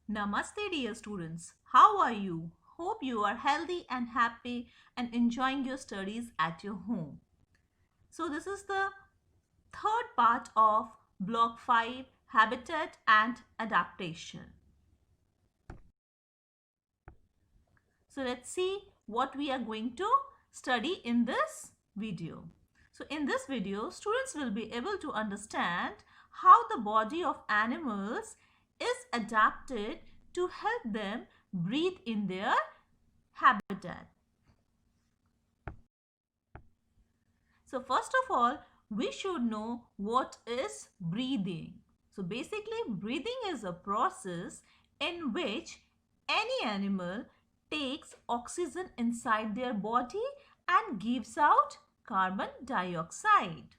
Namaste, dear students. How are you? Hope you are healthy and happy and enjoying your studies at your home. So, this is the third part of Block 5 Habitat and Adaptation. So, let's see what we are going to study in this video. So, in this video, students will be able to understand how the body of animals is adapted to help them breathe in their habitat. So first of all, we should know what is breathing. So basically, breathing is a process in which any animal takes oxygen inside their body and gives out carbon dioxide.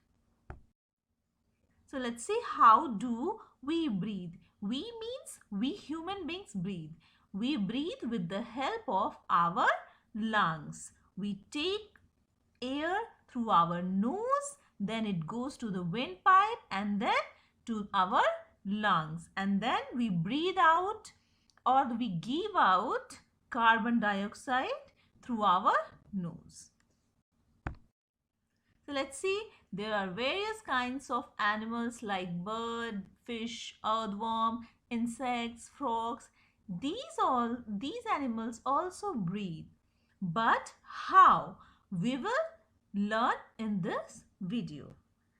So let's see, how do we breathe? We means we human beings breathe. We breathe with the help of our lungs. We take air through our nose, then it goes to the windpipe and then to our lungs, and then we breathe out or we give out carbon dioxide through our nose. So let's see, there are various kinds of animals like bird, fish, earthworm, insects, frogs. These animals also breathe. But how? We will learn in this video.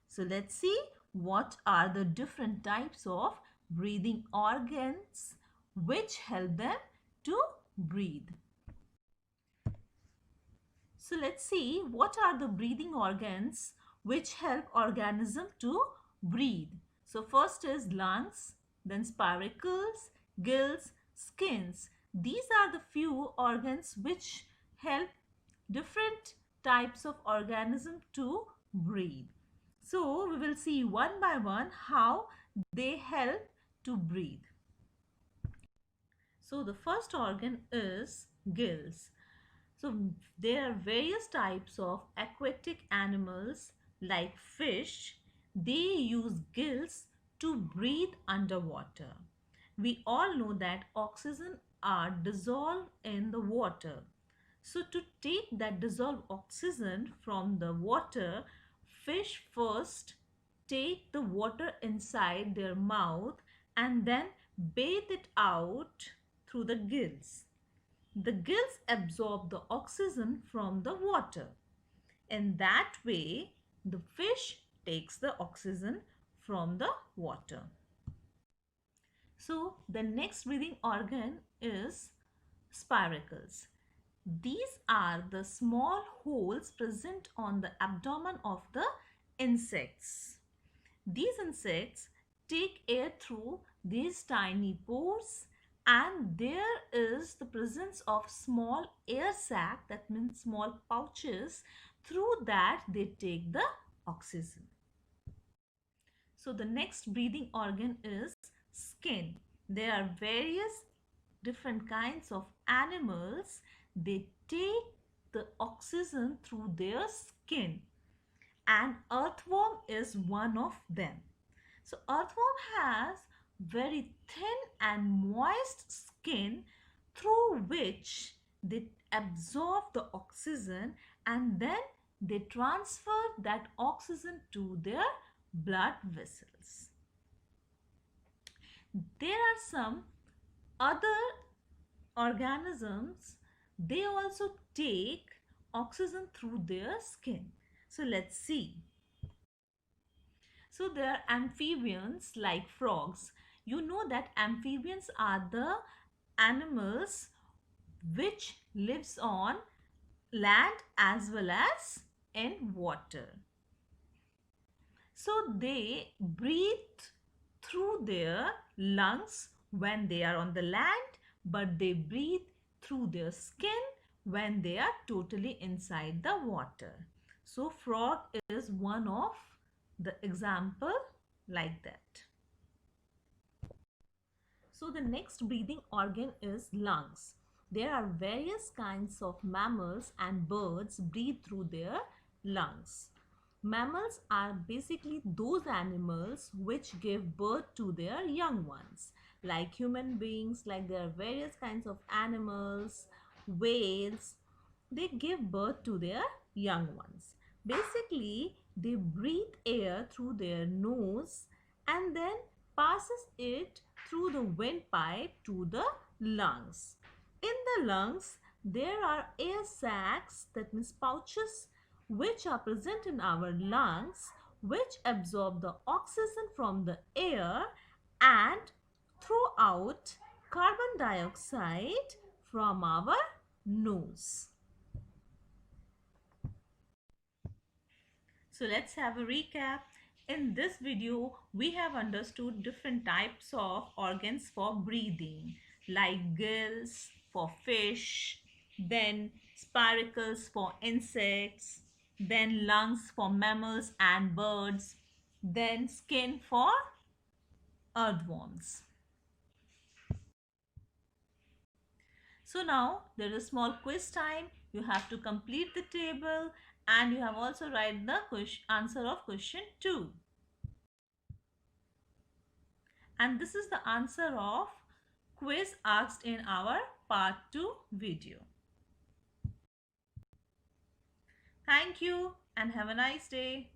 So let's see what are the different types of breathing organs which help them to breathe. So let's see what are the breathing organs which help organism to breathe. So first is lungs, then spiracles, gills, skins. These are the few organs which help different types of organism to breathe. So we will see one by one how they help to breathe. So the first organ is gills. So there are various types of aquatic animals like fish. They use gills to breathe underwater. We all know that oxygen are dissolved in the water. So to take that dissolved oxygen from the water, fish first take the water inside their mouth and then bathe it out through the gills. The gills absorb the oxygen from the water. In that way, the fish takes the oxygen from the water. So, the next breathing organ is spiracles. These are the small holes present on the abdomen of the insects. These insects take air through these tiny pores, and there is the presence of small air sac, that means small pouches, through that they take the oxygen. So the next breathing organ is skin. There are various different kinds of animals. They take the oxygen through their skin, and earthworm is one of them. So earthworm has very thin and moist skin through which they absorb the oxygen and then they transfer that oxygen to their blood vessels. There are some other organisms, they also take oxygen through their skin. So let's see. So there are amphibians like frogs. You know that amphibians are the animals which lives on land as well as in water. So they breathe through their lungs when they are on the land, but they breathe through their skin when they are totally inside the water. So frog is one of the example like that. So the next breathing organ is lungs. There are various kinds of mammals and birds breathe through their lungs. Mammals are basically those animals which give birth to their young ones. like human beings, like there are various kinds of animals, whales, they give birth to their young ones. Basically, they breathe air through their nose and then passes it through the windpipe to the lungs. In the lungs, there are air sacs, that means pouches, which are present in our lungs, which absorb the oxygen from the air and throw out carbon dioxide from our nose. So let's have a recap. In this video, we have understood different types of organs for breathing, like gills for fish, then spiracles for insects, then lungs for mammals and birds, then skin for earthworms. So now there is small quiz time. You have to complete the table and you have also write the answer of question 2. And this is the answer of quiz asked in our part 2 video. Thank you and have a nice day.